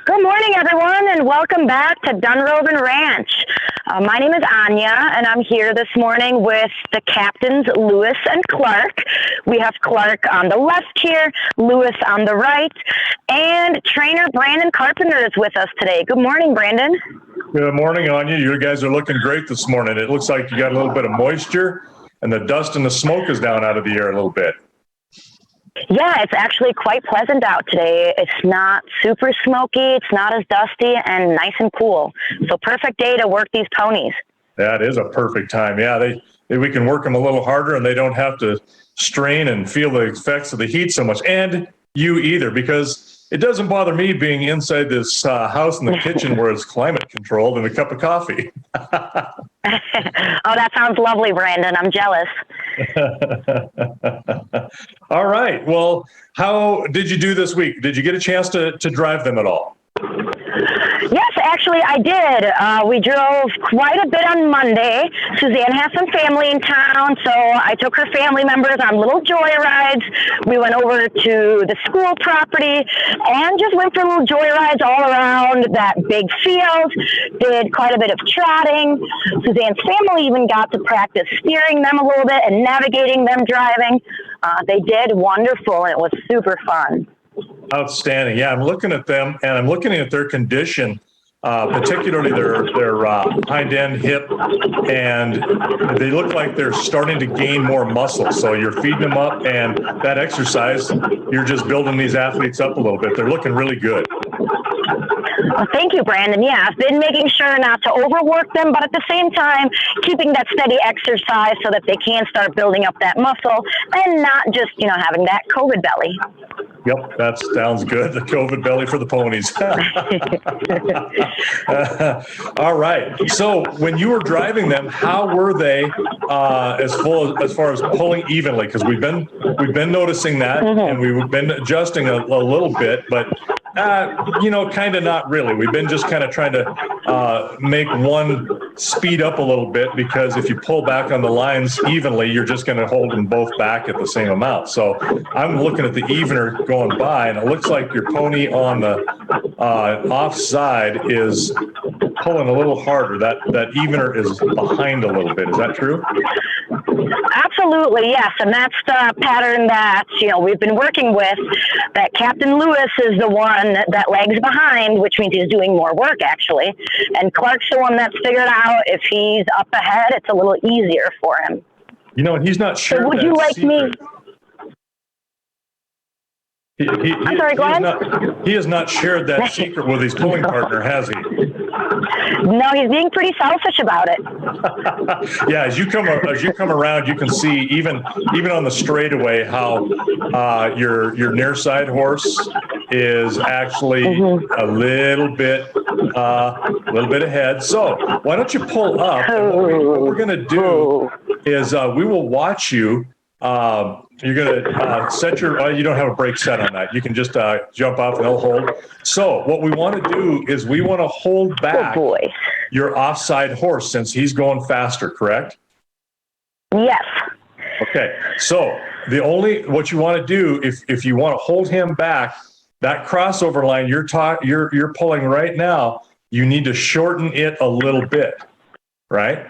Good morning, everyone, and welcome back to Dunrovin Ranch. My name is Anya, and I'm here this morning with the captains, Lewis and Clark. We have Clark on the left here, Lewis on the right, and trainer Brandon Carpenter is with us today. Good morning, Brandon. Good morning, Anya. You guys are looking great this morning. It looks like you got a little bit of moisture, and the dust and the smoke is down out of the air a little bit. Yeah, it's actually quite pleasant out today. It's not super smoky, it's not as dusty, and nice and cool. So perfect day to work these ponies. That is a perfect time. Yeah, we can work them a little harder, and they don't have to strain and feel the effects of the heat so much. And you either, because it doesn't bother me being inside this house in the kitchen where it's climate controlled and a cup of coffee. Oh, that sounds lovely, Brandon. I'm jealous. All right. Well, how did you do this week? Did you get a chance to drive them at all? Yes, actually, I did. We drove quite a bit on Monday. Suzanne has some family in town, so I took her family members on little joyrides. We went over to the school property and just went for little joyrides all around that big field. Did quite a bit of trotting. Suzanne's family even got to practice steering them a little bit and navigating them driving. They did wonderful, and it was super fun. Outstanding. Yeah, I'm looking at them and I'm looking at their condition, particularly their hind end hip, and they look like they're starting to gain more muscle. So you're feeding them up, and that exercise, you're just building these athletes up a little bit. They're looking really good. Well, thank you, Brandon. Yeah, I've been making sure not to overwork them, but at the same time, keeping that steady exercise so that they can start building up that muscle and not just, having that COVID belly. Yep, that sounds good. The COVID belly for the ponies. All right. So when you were driving them, how were they as far as pulling evenly? Because we've been noticing that, and we've been adjusting a little bit, but kind of not really. We've been just kind of trying to make one speed up a little bit, because if you pull back on the lines evenly, you're just going to hold them both back at the same amount. So I'm looking at the evener going by, and it looks like your pony on the offside is pulling a little harder. That evener is behind a little bit. Is that true? Absolutely, yes. And that's the pattern that, we've been working with. That Captain Lewis is the one that lags behind, which means he's doing more work, actually. And Clark's the one that's figured out if he's up ahead, it's a little easier for him. He's not sure. So would you like secret. I'm sorry, go ahead. He has not shared that secret with his pulling partner, has he? No, he's being pretty selfish about it. Yeah, as you come around, you can see even on the straightaway how your near side horse is actually a little bit ahead. So why don't you pull up? And what we're going to do is we will watch you. You're going to set you don't have a brake set on that. You can just jump off and they'll hold. So what we want to do is we want to hold back your offside horse, since he's going faster, correct? Yes. Okay. So what you want to do, if you want to hold him back, that crossover line you're pulling right now, you need to shorten it a little bit, right?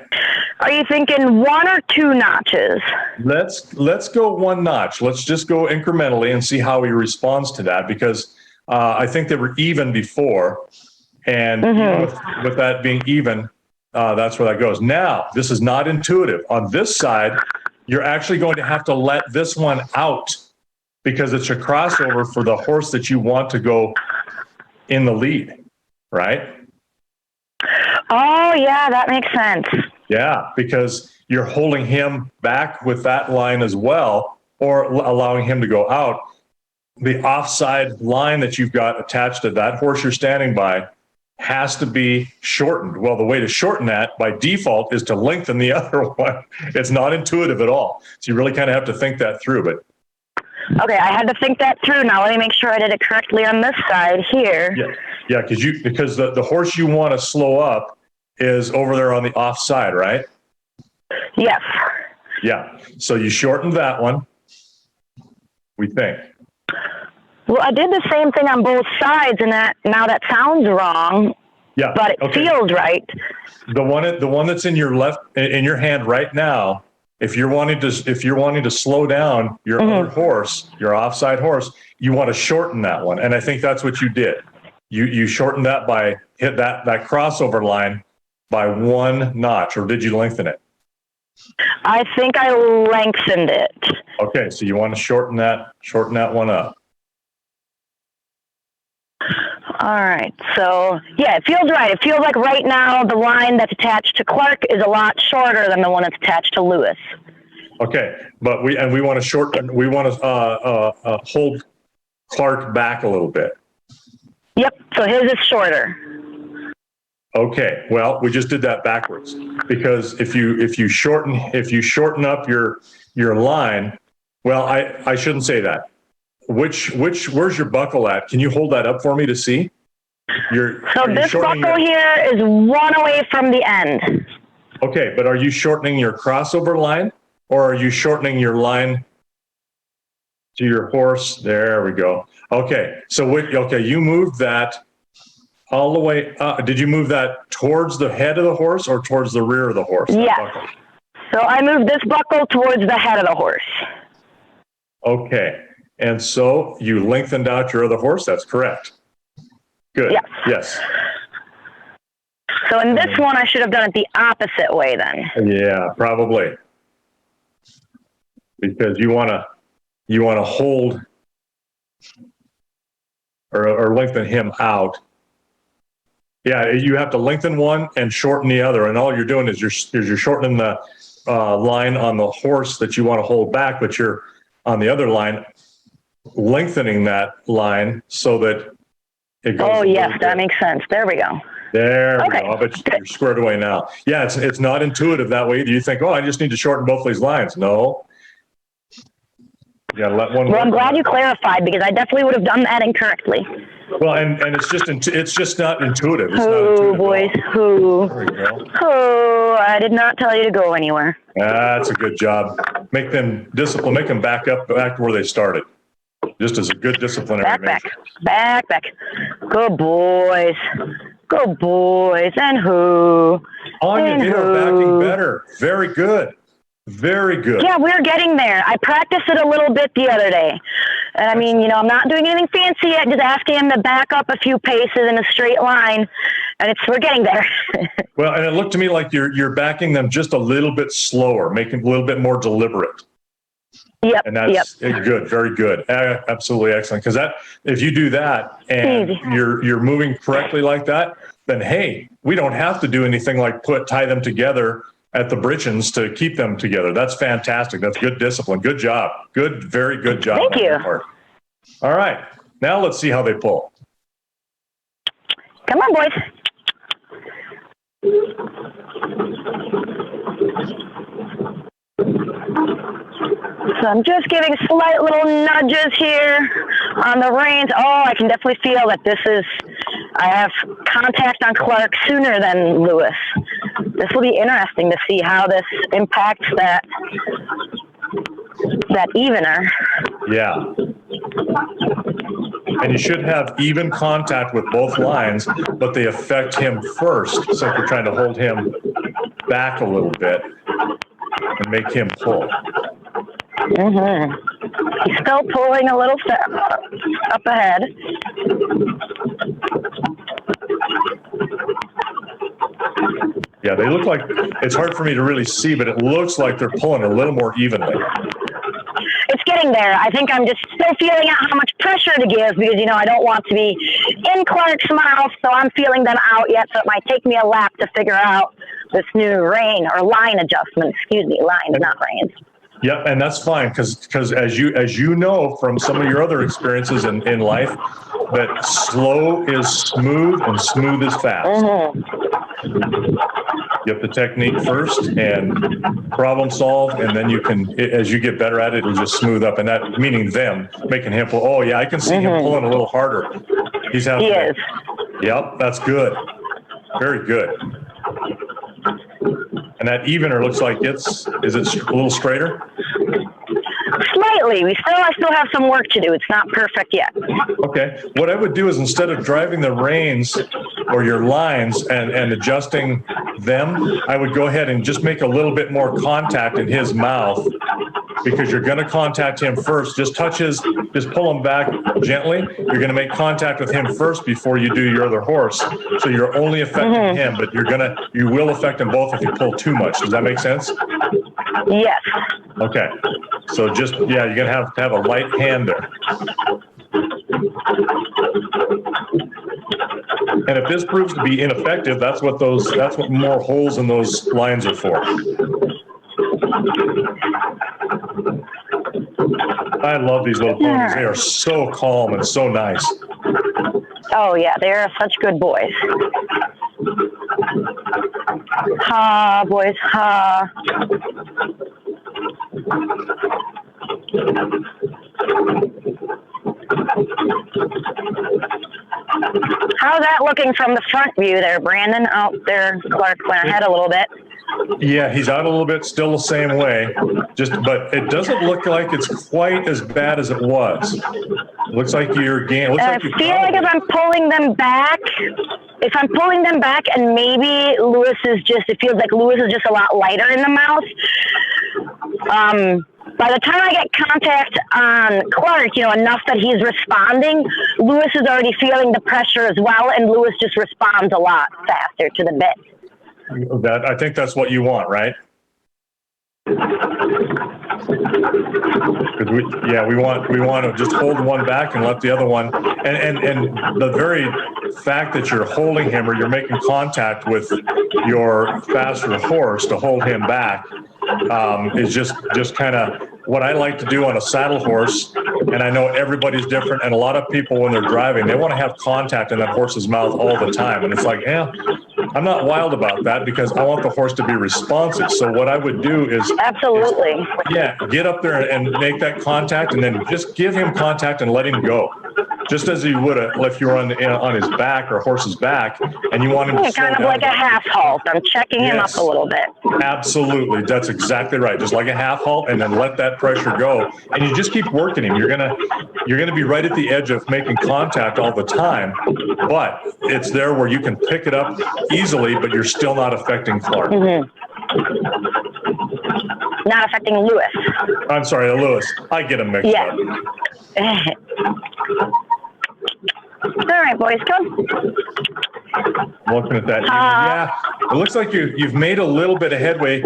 Are you thinking 1 or 2 notches? Let's go 1 notch. Let's just go incrementally and see how he responds to that, because I think they were even before, and with that being even, that's where that goes. Now, this is not intuitive. On this side, you're actually going to have to let this one out, because it's a crossover for the horse that you want to go in the lead, right? Oh, yeah, that makes sense. Yeah, because you're holding him back with that line as well, or allowing him to go out. The offside line that you've got attached to that horse you're standing by has to be shortened. Well, the way to shorten that by default is to lengthen the other one. It's not intuitive at all. So you really kind of have to think that through. But okay, I had to think that through. Now let me make sure I did it correctly on this side here. Yeah, because the horse you want to slow up is over there on the offside, right? Yes. Yeah. So you shortened that one, we think. Well, I did the same thing on both sides, and that sounds wrong. Yeah, but it feels right. The one that's in your hand right now. If you're wanting to slow down your other horse, your offside horse, you want to shorten that one, and I think that's what you did. You shortened that by hit that crossover line by 1 notch, or did you lengthen it? I think I lengthened it. Okay, so you want to shorten that one up. All right. So, yeah, it feels right. It feels like right now the line that's attached to Clark is a lot shorter than the one that's attached to Lewis. Okay, but we want to hold Clark back a little bit. Yep. So his is shorter. Okay. Well, we just did that backwards, because if you shorten up your line, well, I shouldn't say that. Where's your buckle at? Can you hold that up for me to see? So this buckle here is 1 away from the end. Okay, but are you shortening your crossover line, or are you shortening your line to your horse? There we go. Okay, so you moved that all the way up. Did you move that towards the head of the horse or towards the rear of the horse? Yes. So I moved this buckle towards the head of the horse. Okay. And so you lengthened out your other horse. That's correct. Good. Yes. Yes. So in this one, I should have done it the opposite way then. Yeah, probably. Because you want to hold or lengthen him out. Yeah, you have to lengthen one and shorten the other, and all you're doing is you're shortening the line on the horse that you want to hold back, but you're on the other line lengthening that line so that it goes. Oh yes, that makes sense. There we go. There we go. But you're squared away now. Yeah, it's not intuitive that way. You think, oh, I just need to shorten both these lines. No. You gotta let one. Well, I'm glad you clarified, because I definitely would have done that incorrectly. Well, and it's just not intuitive. It's not intuitive boys, who? There we go. Oh, I did not tell you to go anywhere. That's a good job. Make them discipline. Make them back to where they started. Just as a good disciplinary measure. Back. Good boys. Good boys. And who? Anya, they are backing better. Very good. Very good. Yeah, we're getting there. I practiced it a little bit the other day. And I mean, I'm not doing anything fancy yet, just asking him to back up a few paces in a straight line. And we're getting there. Well, and it looked to me like you're backing them just a little bit slower, making it a little bit more deliberate. Yep. And that's good. Very good. Absolutely excellent. Because if you do that and you're moving correctly like that, then hey, we don't have to do anything like tie them together at the britchins to keep them together. That's fantastic. That's good discipline. Good job. Very good job. Thank you. All right. Now let's see how they pull. Come on, boys. So I'm just giving slight little nudges here on the reins. Oh, I can definitely feel that I have contact on Clark sooner than Lewis. This will be interesting to see how this impacts that evener. Yeah. And you should have even contact with both lines, but they affect him first. So we're trying to hold him back a little bit and make him pull. He's still pulling a little up ahead. Yeah, they look like, it's hard for me to really see, but it looks like they're pulling a little more evenly. It's getting there. I think I'm just still feeling out how much pressure to give, because, I don't want to be in Clark's mouth, so I'm feeling them out yet, so it might take me a lap to figure out this new line adjustment. Excuse me, lines, not reins. Yeah, and that's fine, because as you know from some of your other experiences in life, that slow is smooth and smooth is fast. Get the technique first and problem solve, and then you can, as you get better at it, it'll just smooth up. And that meaning them making him pull. Oh yeah, I can see him pulling a little harder. He is. Yep, that's good. Very good. And that evener looks like is it a little straighter? Slightly. slightly. I still have some work to do. It's not perfect yet. Okay. What I would do is instead of driving the reins or your lines and adjusting them, I would go ahead and just make a little bit more contact in his mouth, because you're going to contact him first. Just pull him back gently. You're going to make contact with him first before you do your other horse. So you're only affecting him, but you will affect them both if you pull too much. Does that make sense? Yes. Okay. So you're going to have a light hand there. And if this proves to be ineffective, that's what more holes in those lines are for. I love these little ponies. They are so calm and so nice. Oh, yeah, they're such good boys. Ha, boys, ha. How's that looking from the front view there, Brandon? Oh, there, Clark went ahead a little bit. Yeah, he's out a little bit, still the same way. But it doesn't look like it's quite as bad as it was. It looks like you're gaining. I feel like if I'm pulling them back, and maybe it feels like Lewis is just a lot lighter in the mouth. By the time I get contact on Clark, enough that he's responding, Lewis is already feeling the pressure as well, and Lewis just responds a lot faster to the bit. I think that's what you want, right? Because we want to just hold one back and let the other one, and the very fact that you're holding him or you're making contact with your faster horse to hold him back is just kind of what I like to do on a saddle horse. And I know everybody's different, and a lot of people when they're driving, they want to have contact in that horse's mouth all the time, and it's like, I'm not wild about that because I want the horse to be responsive. So what I would do is absolutely, get up there and make that contact, and then just give him contact and let him go, just as you would if you were on his back or horse's back, and you want him to slow kind of down. Like a half halt. I'm checking him up a little bit. Absolutely, that's exactly right. Just like a half halt, and then let that pressure go, and you just keep working him. You're gonna be right at the edge of making contact all the time, but it's there where you can pick it up easily, but you're still not affecting Clark. Not affecting Lewis. I'm sorry, Lewis. I get him mixed up. All right, boys, come. Looking at that, it looks like you've made a little bit of headway.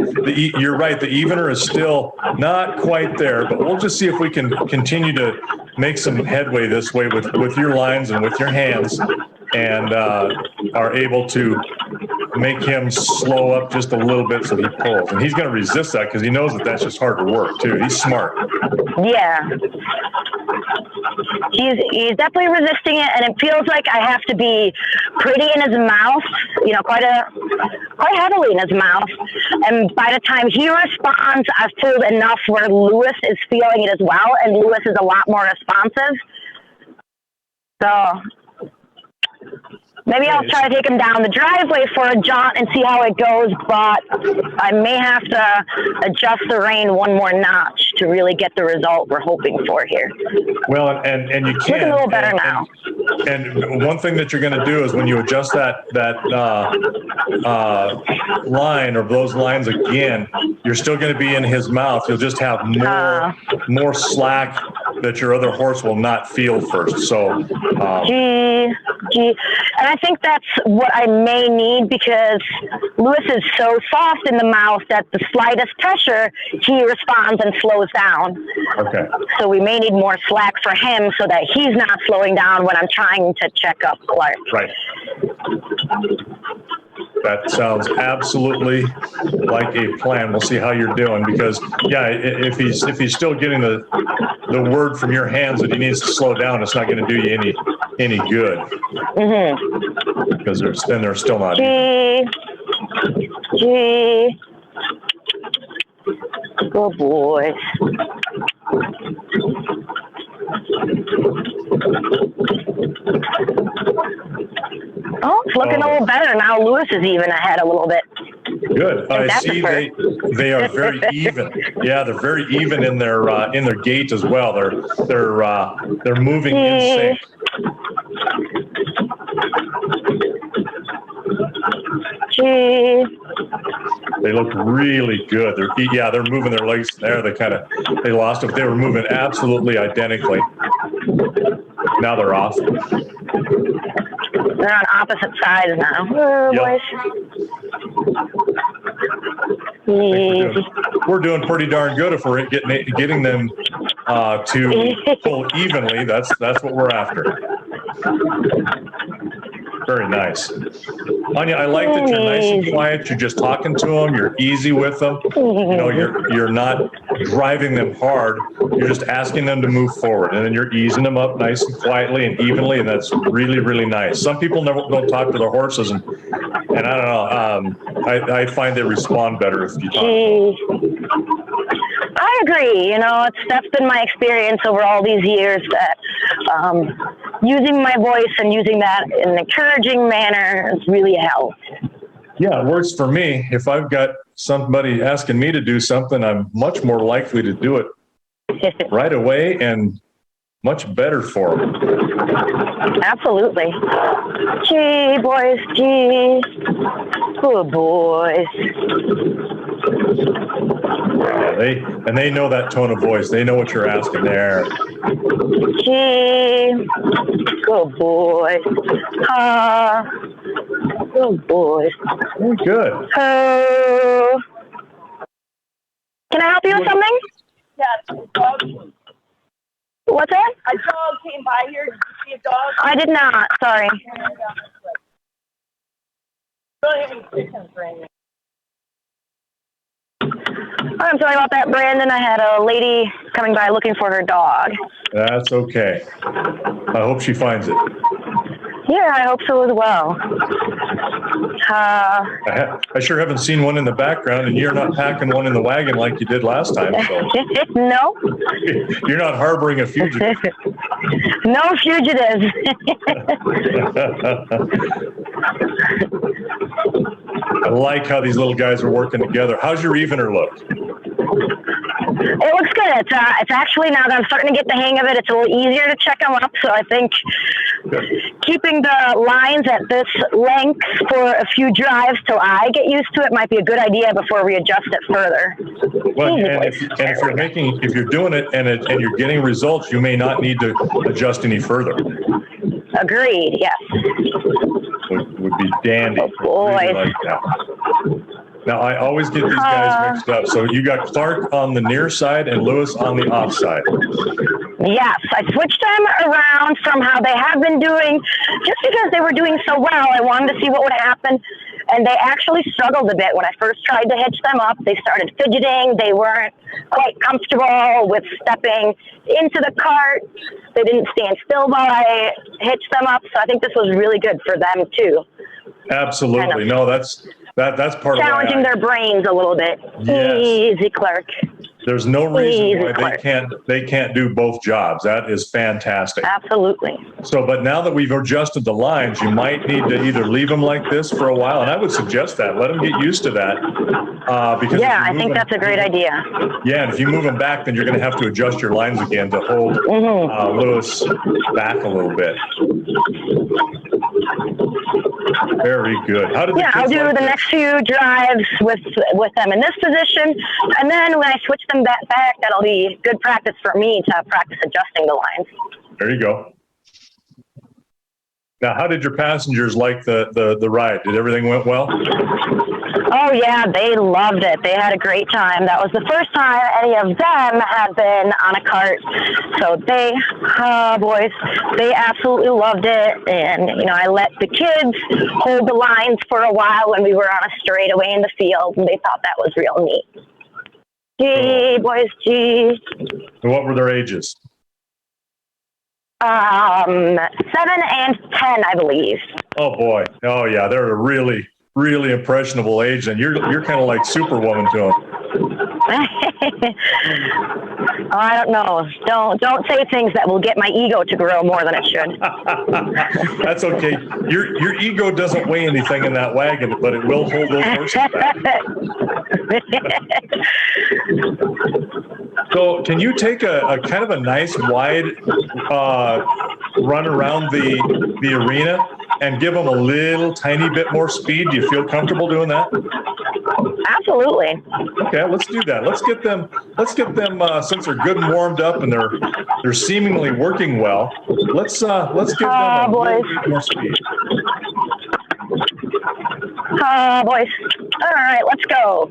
You're right. The evener is still not quite there, but we'll just see if we can continue to make some headway this way with your lines and with your hands, and are able to make him slow up just a little bit so he pulls. And he's going to resist that because he knows that that's just hard to work too. He's smart. Yeah. He's definitely resisting it, and it feels like I have to be pretty in his mouth, quite heavily in his mouth. And by the time he responds, I've pulled enough where Lewis is feeling it as well, and Lewis is a lot more responsive. So maybe I'll try to take him down the driveway for a jaunt and see how it goes, but I may have to adjust the rein one more notch to really get the result we're hoping for here. Well, and you can. Looking a little better now. And one thing that you're going to do is when you adjust that line or those lines again, you're still going to be in his mouth. You'll just have more slack that your other horse will not feel first. So, and I think that's what I may need because Lewis is so soft in the mouth that the slightest pressure, he responds and slows down. Okay. So we may need more slack for him so that he's not slowing down when I'm trying to check up Clark. Right. That sounds absolutely like a plan. We'll see how you're doing because, if he's still getting the word from your hands that he needs to slow down, it's not going to do you any good. Because they're still not. Good boy. Oh, it's looking a little better now. Lewis is even ahead a little bit. Good. I see they are very even. Yeah, they're very even in their gait as well. They're moving in sync. Gee. They look really good. They're moving their legs there. They lost it. They were moving absolutely identically. Now they're off. They're on opposite sides now. Oh, yep. Boys. We're doing pretty darn good if we're getting them to pull evenly. That's what we're after. Very nice. Anya, I like that you're nice and quiet. You're just talking to them. You're easy with them. You're not driving them hard. You're just asking them to move forward, and then you're easing them up nice and quietly and evenly, and that's really, really nice. Some people don't talk to their horses, and I don't know. I find they respond better if you talk to them. I agree. That's been my experience over all these years, that using my voice and using that in an encouraging manner has really helped. Yeah, it works for me. If I've got somebody asking me to do something, I'm much more likely to do it right away and much better for them. Absolutely. Gee, boys, gee. Good boys. They know that tone of voice. They know what you're asking there. Gee, good boy. Good boy. Very good. Can I help you with something? Yes. What's that? A dog came by here. Did you see a dog? I did not. Sorry. I'm sorry about that, Brandon. I had a lady coming by looking for her dog. That's okay. I hope she finds it. Yeah, I hope so as well. I sure haven't seen one in the background, and you're not packing one in the wagon like you did last time. So. No. You're not harboring a fugitive. No fugitives. I like how these little guys are working together. How's your evener look? It looks good. It's actually, now that I'm starting to get the hang of it, it's a little easier to check them up. So I think keeping the lines at this length for a few drives till I get used to it might be a good idea before we adjust it further. Well, and if you're doing it and you're getting results, you may not need to adjust any further. Agreed. Yes. Would be dandy. Oh, boy. Really like that. Now, I always get these guys mixed up. So you got Clark on the near side and Lewis on the off side. Yes, I switched them around from how they have been doing. Just because they were doing so well, I wanted to see what would happen. And they actually struggled a bit when I first tried to hitch them up. They started fidgeting. They weren't quite comfortable with stepping into the cart. They didn't stand still while I hitched them up. So I think this was really good for them, too. Absolutely. Kind of. No, that's part challenging of their brains a little bit. Yes. Easy, Clark. There's no reason why they can't do both jobs. That is fantastic. Absolutely. So, but now that we've adjusted the lines, you might need to either leave them like this for a while, and I would suggest that. Let them get used to that. Because I think that's a great idea. Yeah, and if you move them back, then you're going to have to adjust your lines again to hold Lewis back a little bit. Very good. How did I'll do the next few drives with them in this position, and then when I switch them back, that'll be good practice for me to practice adjusting the lines. There you go. Now, how did your passengers like the ride? Did everything went well? Oh, yeah, they loved it. They had a great time. That was the first time any of them had been on a cart. So they absolutely loved it. And, I let the kids hold the lines for a while when we were on a straightaway in the field, and they thought that was real neat. Gee, boys, gee. And what were their ages? 7 and 10, I believe. Oh, boy. Oh, yeah, they're a really, really impressionable age, and you're kind of like Superwoman to them. I don't know. Don't say things that will get my ego to grow more than it should. That's okay. Your ego doesn't weigh anything in that wagon, but it will hold those horses back. So can you take a kind of a nice wide run around the arena and give them a little tiny bit more speed? Do you feel comfortable doing that? Absolutely. Okay, let's do that. Let's get them since they're good and warmed up and they're seemingly working well. Let's give them a little bit more speed. Boys. All right, let's go.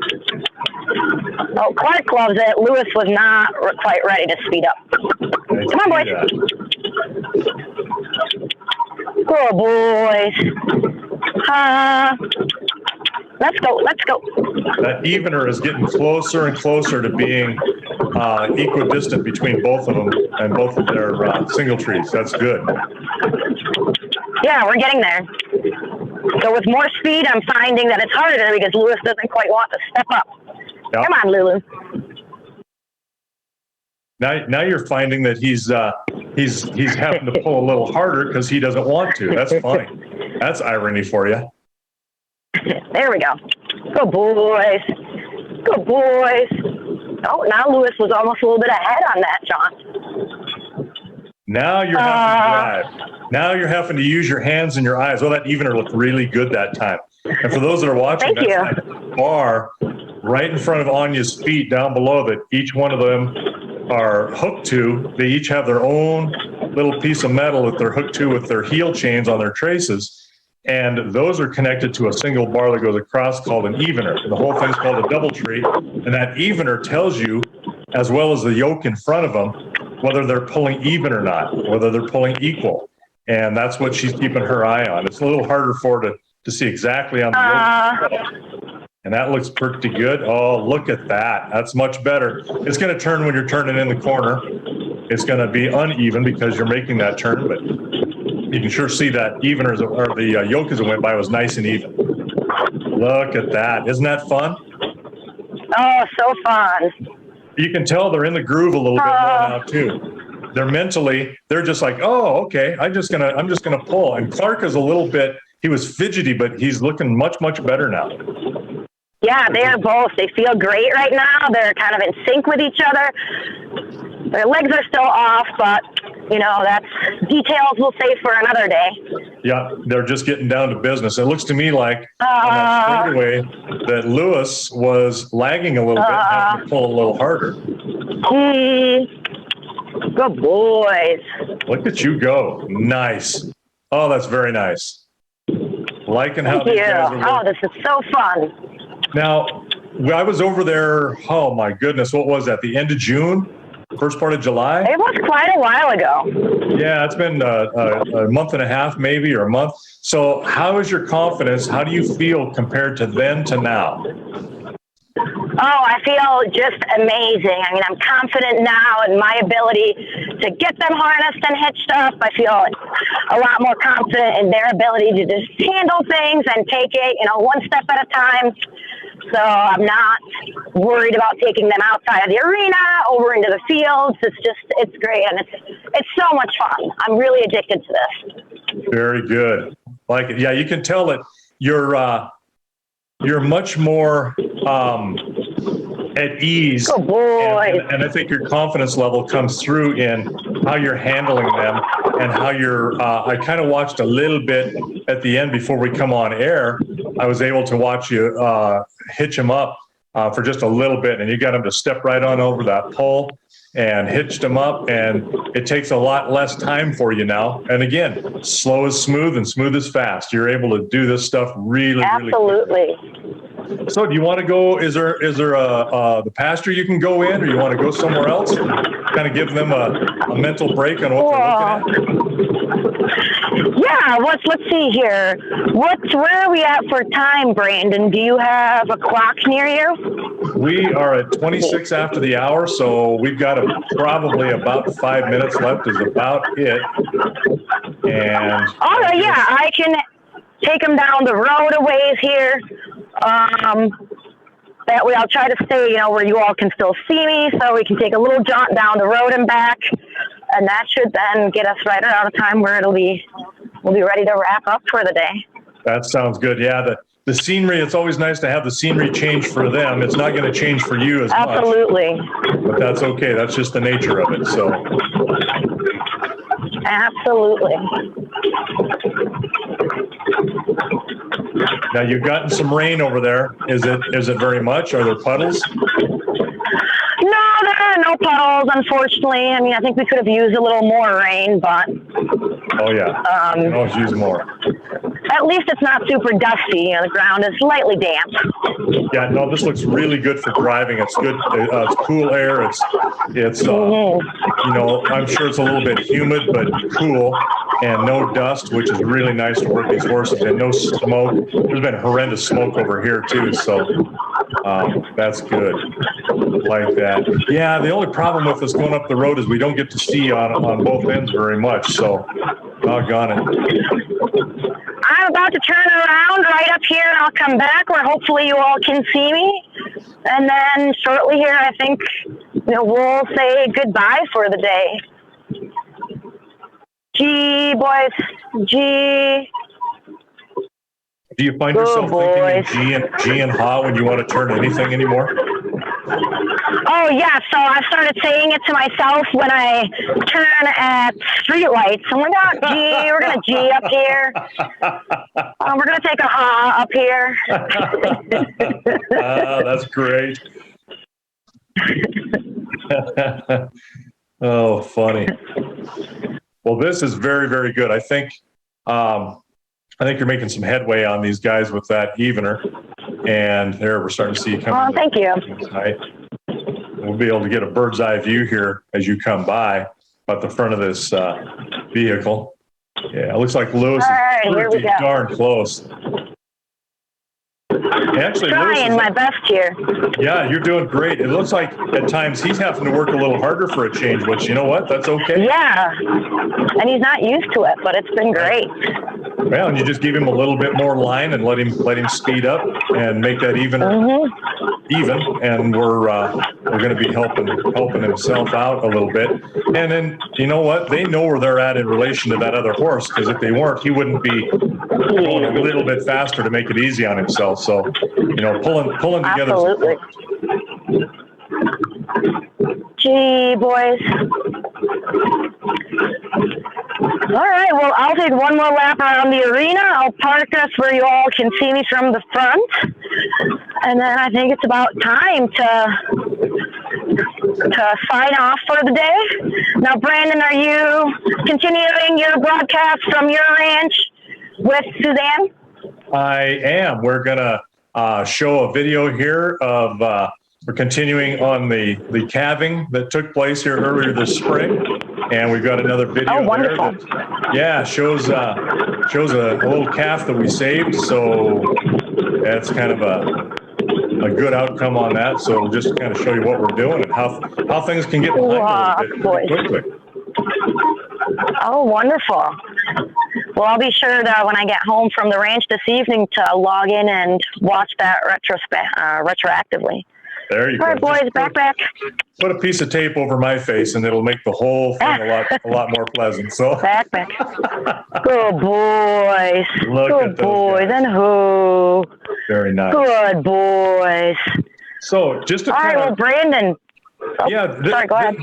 Oh, Clark loves it. Lewis was not quite ready to speed up. Come on, boys. Go, boys. Let's go. Let's go. That evener is getting closer and closer to being equidistant between both of them and both of their single trees. That's good. Yeah, we're getting there. So with more speed, I'm finding that it's harder because Lewis doesn't quite want to step up. Yep. Come on, Lulu. Now you're finding that he's having to pull a little harder because he doesn't want to. That's fine. That's irony for you. There we go. Go, boys. Go, boys. Oh, now Lewis was almost a little bit ahead on that, John. Now you're having to drive. Now you're having to use your hands and your eyes. Well, that evener looked really good that time. And for those that are watching, Thank you. That bar right in front of Anya's feet down below that each one of them are hooked to. They each have their own little piece of metal that they're hooked to with their heel chains on their traces. And those are connected to a single bar that goes across called an evener. And the whole thing's called a double tree. And that evener tells you, as well as the yoke in front of them, whether they're pulling even or not, whether they're pulling equal. And that's what she's keeping her eye on. It's a little harder for her to see exactly on the yoke. And that looks pretty good. Oh, look at that. That's much better. It's going to turn when you're turning in the corner. It's going to be uneven because you're making that turn, but you can sure see that evener or the yoke as it went by was nice and even. Look at that. Isn't that fun? Oh, so fun. You can tell they're in the groove a little bit more now too. They're just like, oh, okay, I'm just gonna pull. And Clark is a little bit, he was fidgety, but he's looking much, much better now. Yeah, they are both. They feel great right now. They're kind of in sync with each other. Their legs are still off, but, that's details we'll save for another day. Yeah, they're just getting down to business. It looks to me like on that straightaway that Lewis was lagging a little bit and having to pull a little harder. Good boys. Look at you go. Nice. Oh, that's very nice. Liking how these guys are working. Oh, this is so fun. Now, I was over there, oh my goodness, what was that, the end of June? First part of July? It was quite a while ago. Yeah, it's been a month and a half maybe, or a month. So how is your confidence? How do you feel compared to then to now? Oh, I feel just amazing. I mean, I'm confident now in my ability to get them harnessed and hitched up. I feel a lot more confident in their ability to just handle things and take it, one step at a time. So I'm not worried about taking them outside of the arena, over into the fields. It's great. And it's so much fun. I'm really addicted to this. Very good. Like it. Yeah, you can tell that you're much more at ease. Good boy. And I think your confidence level comes through in how you're handling them and how you're, I kind of watched a little bit at the end before we come on air. I was able to watch you hitch them up for just a little bit, and you got them to step right on over that pole and hitched them up, and it takes a lot less time for you now. And again, slow is smooth and smooth is fast. You're able to do this stuff really, Absolutely. really quickly. So do you want to go, is there the pasture you can go in, or you want to go somewhere else? Kind of give them a mental break on what they're looking at? Yeah, let's see here. Where are we at for time, Brandon? Do you have a clock near you? We are at 26 after the hour, so we've got probably about 5 minutes left is about it. And all right, yeah, I can take them down the road a ways here. That way I'll try to stay, where you all can still see me, so we can take a little jaunt down the road and back. And that should then get us right around a time where we'll be ready to wrap up for the day. That sounds good. Yeah, the scenery, it's always nice to have the scenery change for them. It's not going to change for you as Absolutely. much. But that's okay. That's just the nature of it. So. Absolutely. Now you've gotten some rain over there. Is it very much? Are there puddles? No, there are no puddles, unfortunately. I mean, I think we could have used a little more rain, but... Oh, yeah. You can always use more. At least it's not super dusty. The ground is slightly damp. Yeah, no, this looks really good for driving. It's good. It's cool air. It's I'm sure it's a little bit humid, but cool, and no dust, which is really nice to work these horses, and no smoke. There's been horrendous smoke over here, too, so that's good. Like that. Yeah, the only problem with us going up the road is we don't get to see on both ends very much, so doggone it. I'm about to turn around right up here, and I'll come back where hopefully you all can see me. And then shortly here, I think we'll say goodbye for the day. Gee, boys. Gee. Do you find yourself thinking in G and ha when you want to turn anything anymore? Oh, yeah. So I started saying it to myself when I turn at streetlights. Oh, my God, G. We're going to G up here. We're going to take a ha up here. That's great. Oh, funny. Well, this is very, very good. I think you're making some headway on these guys with that evener. And there, we're starting to see you come. Oh, thank you. Tonight. We'll be able to get a bird's eye view here as you come by at the front of this vehicle. Yeah, it looks like Lewis is pretty darn close. Actually, trying my best here. Yeah, you're doing great. It looks like at times he's having to work a little harder for a change, which, you know what, that's okay. Yeah, and he's not used to it, but it's been great. Well, and you just give him a little bit more line and let him speed up and make that even, and we're going to be helping himself out a little bit. And then, you know what, they know where they're at in relation to that other horse, because if they weren't, he wouldn't be going a little bit faster to make it easy on himself. So, pulling together. Absolutely. Gee, boys. All right, well, I'll take one more lap around the arena. I'll park us where you all can see me from the front. And then I think it's about time to sign off for the day. Now, Brandon, are you continuing your broadcast from your ranch with Suzanne? I am. We're going to show a video here of we're continuing on the calving that took place here earlier this spring, and we've got another video there that shows a little calf that we saved. So that's kind of a good outcome on that. So we'll just kind of show you what we're doing and how things can get behind a little bit quickly. Oh, wonderful. Well, I'll be sure that when I get home from the ranch this evening to log in and watch that retroactively. There you go. All right, boys, back. Put a piece of tape over my face, and it'll make the whole thing a lot more pleasant. So back. Good boys. Good boys, and who? Very nice. Good boys. So just to Brandon. Sorry, go ahead.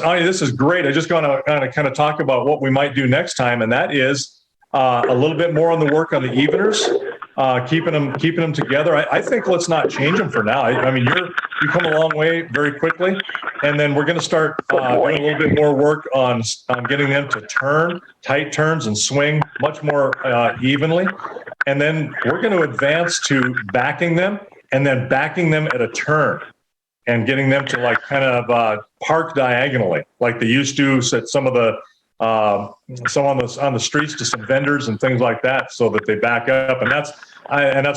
Anya, this is great. I just going to kind of talk about what we might do next time, and that is a little bit more on the work on the eveners, keeping them together. I think let's not change them for now. I mean, you come a long way very quickly, and then we're going to start doing a little bit more work on getting them to turn tight turns and swing much more evenly, and then we're going to advance to backing them and then backing them at a turn. And getting them to kind of park diagonally, like they used to at some of the on the streets to some vendors and things like that, so that they back up. And that's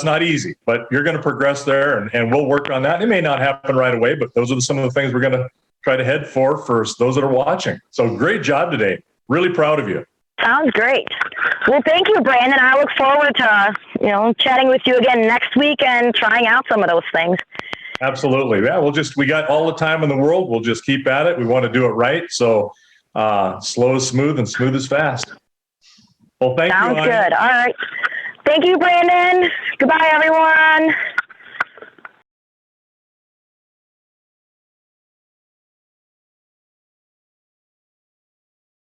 not easy, but you're going to progress there, and we'll work on that. It may not happen right away, but those are some of the things we're going to try to head for those that are watching. So great job today. Really proud of you. Sounds great. Well, thank you, Brandon. I look forward to, chatting with you again next week and trying out some of those things. Absolutely. Yeah, we got all the time in the world. We'll just keep at it. We want to do it right. So slow is smooth and smooth is fast. Well, thank you. Sounds good. All right. Thank you, Brandon. Goodbye, everyone.